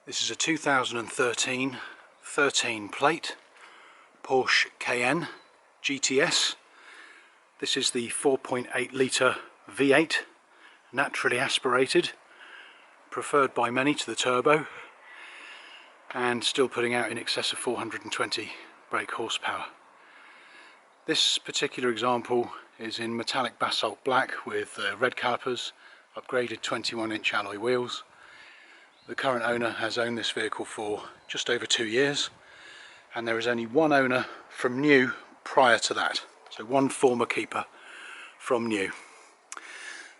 This is a 2013 13 plate Porsche Cayenne GTS. This is the 4.8 litre V8, naturally aspirated, preferred by many to the turbo, and still putting out in excess of 420 brake horsepower. This particular example is in metallic basalt black with red calipers, upgraded 21-inch alloy wheels. The current owner has owned this vehicle for just over 2 years, and there is only one owner from new prior to that, so one former keeper from new.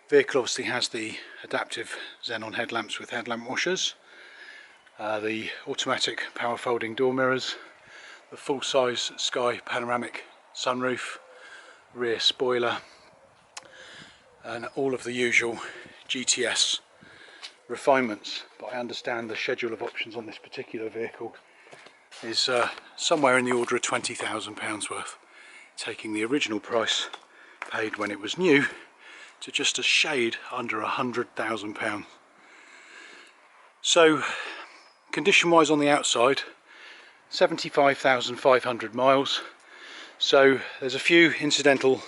Vehicle obviously has the adaptive xenon headlamps with headlamp washers, the automatic power folding door mirrors, the full-size sky panoramic sunroof, rear spoiler, and all of the usual GTS refinements. But I understand the schedule of options on this particular vehicle is somewhere in the order of £20,000 worth, taking the original price paid when it was new to just a shade under £100,000. So condition wise on the outside, 75,500 miles, so there's a few incidental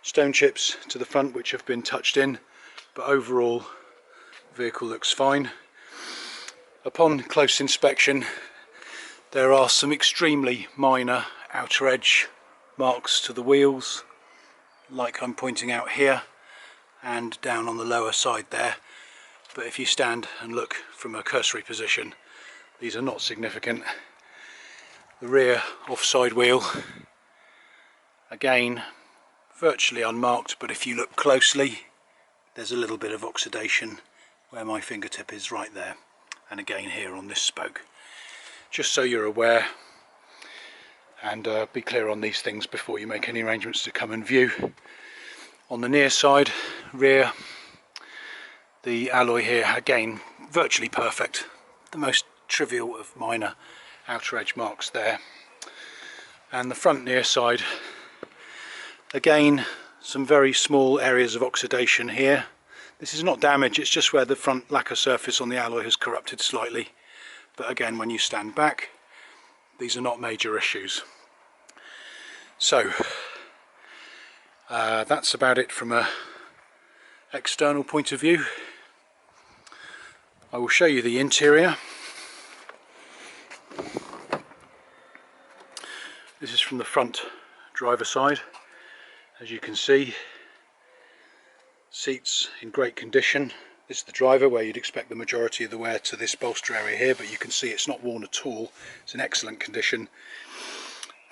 stone chips to the front which have been touched in, but overall the vehicle looks fine. Upon close inspection there are some extremely minor outer edge marks to the wheels, like I'm pointing out here and down on the lower side there, but if you stand and look from a cursory position, these are not significant. The rear offside wheel, again virtually unmarked, but if you look closely there's a little bit of oxidation where my fingertip is right there, and again here on this spoke. Just so you're aware, and be clear on these things before you make any arrangements to come and view. On the near side, rear, the alloy here again virtually perfect, the most trivial of minor outer edge marks there, and the front near side, again some very small areas of oxidation here. This is not damage, it's just where the front lacquer surface on the alloy has corrupted slightly, but again when you stand back these are not major issues. So that's about it from a external point of view. I will show you the interior. This is from the front driver side. As you can see, seats in great condition. This is the driver, where you'd expect the majority of the wear to this bolster area here, but you can see it's not worn at all. It's in excellent condition.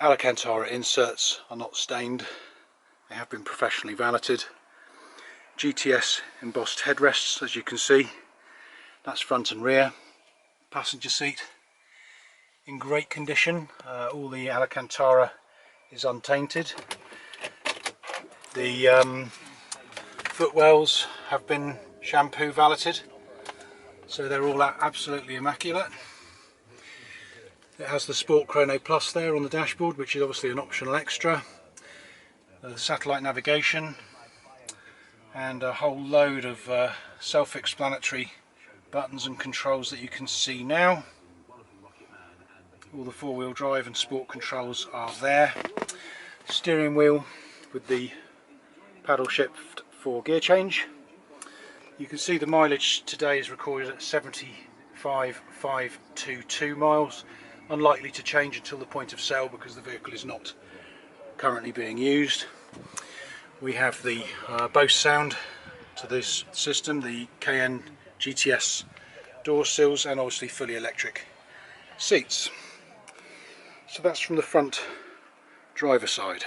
Alcantara inserts are not stained, they have been professionally valeted. GTS embossed headrests, as you can see. That's front and rear. Passenger seat in great condition, all the Alcantara is untainted. The footwells have been shampoo valeted, so they're all absolutely immaculate. It has the Sport Chrono Plus there on the dashboard, which is obviously an optional extra. The satellite navigation and a whole load of self-explanatory buttons and controls that you can see now. All the four-wheel drive and sport controls are there. Steering wheel with the paddle shift for gear change. You can see the mileage today is recorded at 75,522 miles. Unlikely to change until the point of sale because the vehicle is not currently being used. We have the Bose sound to this system, the Cayenne GTS door sills, and obviously fully electric seats. So that's from the front driver side.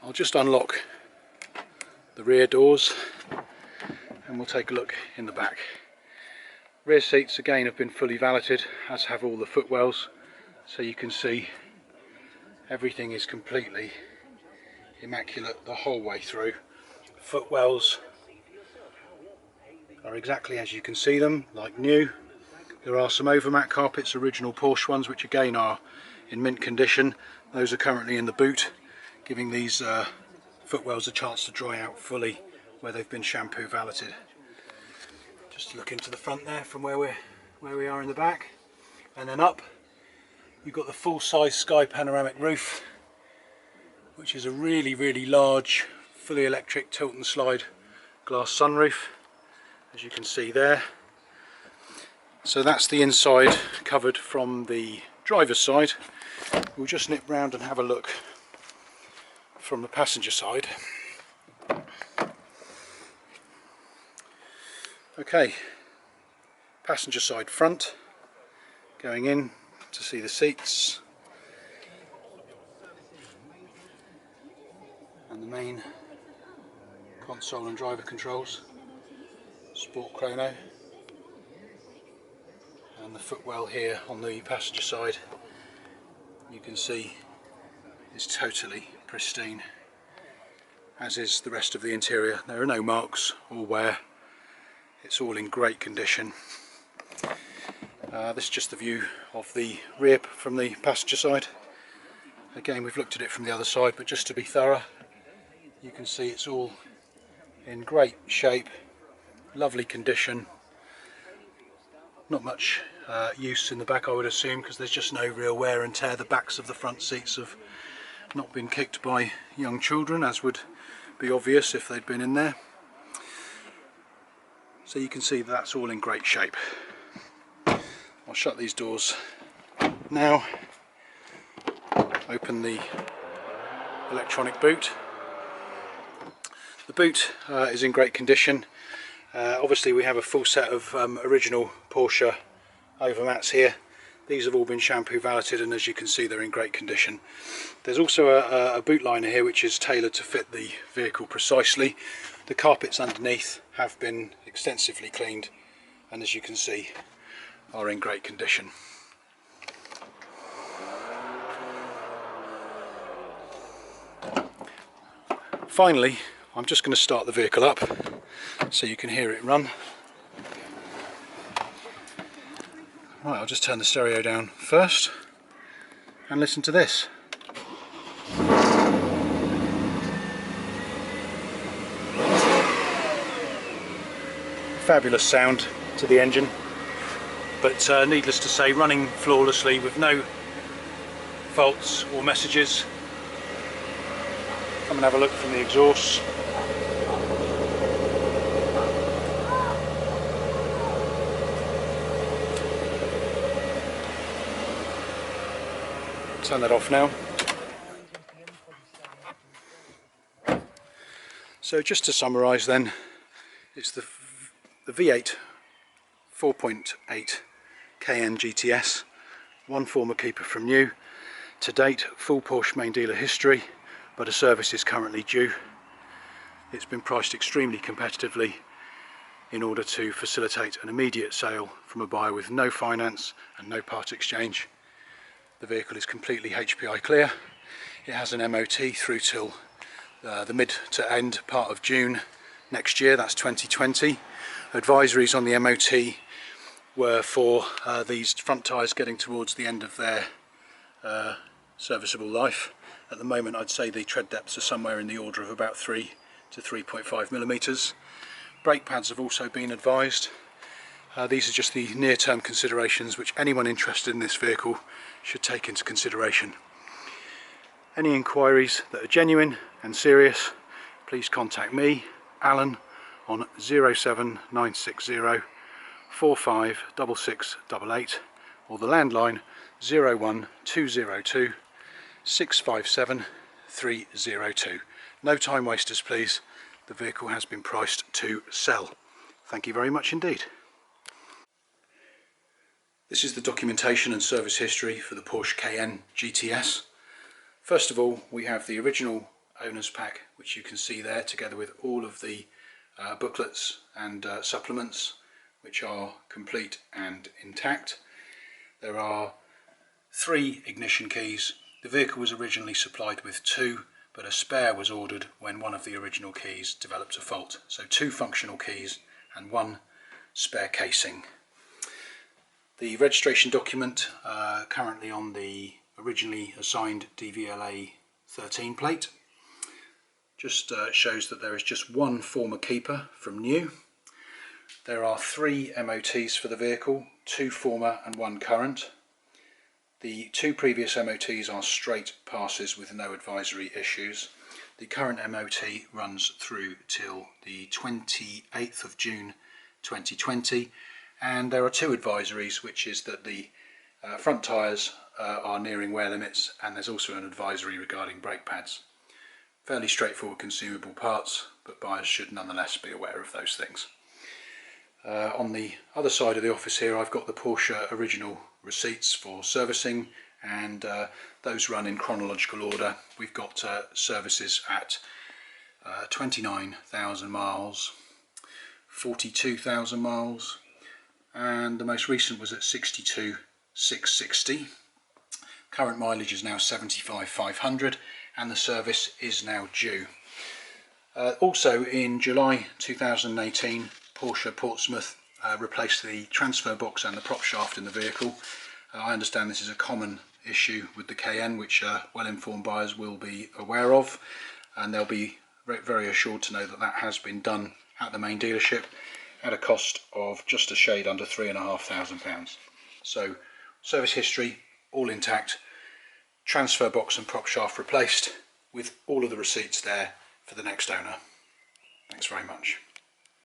I'll just unlock the rear doors and we'll take a look in the back. Rear seats again have been fully valeted, as have all the footwells, so you can see everything is completely immaculate the whole way through. Footwells are exactly as you can see them, like new. There are some overmat carpets, original Porsche ones, which again are in mint condition. Those are currently in the boot, giving these footwells a chance to dry out fully where they've been shampoo valeted. Just Just look into the front there from where we are in the back, and then up you've got the full-size sky panoramic roof, which is a really large fully electric tilt and slide glass sunroof, as you can see there. So that's the inside covered from the driver's side. We'll just nip round and have a look from the passenger side. Okay, passenger side front, going in to see the seats and the main console and driver controls, sport chrono, and the footwell here on the passenger side, you can see, is totally pristine, as is the rest of the interior. There are no marks or wear, it's all in great condition. This is just the view of the rear from the passenger side. Again, we've looked at it from the other side, but just to be thorough, you can see it's all in great shape, lovely condition. Not much use in the back, I would assume, because there's just no real wear and tear. The backs of the front seats have not been kicked by young children, as would be obvious if they'd been in there. So you can see that's all in great shape. I'll shut these doors now, open the electronic boot. The boot is in great condition. Obviously we have a full set of original Porsche overmats here. These have all been shampoo valeted, and as you can see, they're in great condition. There's also a boot liner here which is tailored to fit the vehicle precisely. The carpets underneath have been extensively cleaned, and as you can see, are in great condition. Finally, I'm just going to start the vehicle up so you can hear it run. Right, I'll just turn the stereo down first and listen to this. Fabulous sound to the engine, but needless to say, running flawlessly with no faults or messages. Come and have a look from the exhaust. Turn that off now. So just to summarise then, it's the V8 4.8 Cayenne GTS, one former keeper from new. To date, full Porsche main dealer history, but a service is currently due. It's been priced extremely competitively in order to facilitate an immediate sale from a buyer with no finance and no part exchange. The vehicle is completely HPI clear. It has an MOT through till the mid to end part of June next year, that's 2020. Advisories on the MOT were for these front tyres getting towards the end of their serviceable life. At the moment I'd say the tread depths are somewhere in the order of about 3 to 3.5 millimeters. Brake pads have also been advised. These are just the near-term considerations which anyone interested in this vehicle should take into consideration. Any inquiries that are genuine and serious, please contact me, Alan, on 07960 456688, or the landline 01202 657 302. No time wasters please, the vehicle has been priced to sell. Thank you very much indeed. This is the documentation and service history for the Porsche Cayenne GTS. First of all, we have the original owner's pack, which you can see there, together with all of the booklets and supplements, which are complete and intact. There are 3 ignition keys. The vehicle was originally supplied with 2, but a spare was ordered when one of the original keys developed a fault. So 2 functional keys and 1 spare casing. The registration document currently on the originally assigned DVLA 13 plate just shows that there is just one former keeper from new. There are 3 MOTs for the vehicle, 2 former and 1 current. The 2 previous MOTs are straight passes with no advisory issues. The current MOT runs through till the 28th of June 2020, and there are 2 advisories, which is that the front tyres are nearing wear limits, and there's also an advisory regarding brake pads. Fairly straightforward consumable parts, but buyers should nonetheless be aware of those things. On the other side of the office here, I've got the Porsche original receipts for servicing, and those run in chronological order. We've got services at 29,000 miles, 42,000 miles, and the most recent was at 62,660. Current mileage is now 75,500, and the service is now due. Also in July 2018, Porsche Portsmouth replaced the transfer box and the prop shaft in the vehicle. I understand this is a common issue with the Cayenne, which well-informed buyers will be aware of, and they'll be very assured to know that that has been done at the main dealership at a cost of just a shade under £3,500. So service history all intact, transfer box and prop shaft replaced, with all of the receipts there for the next owner. Thanks very much.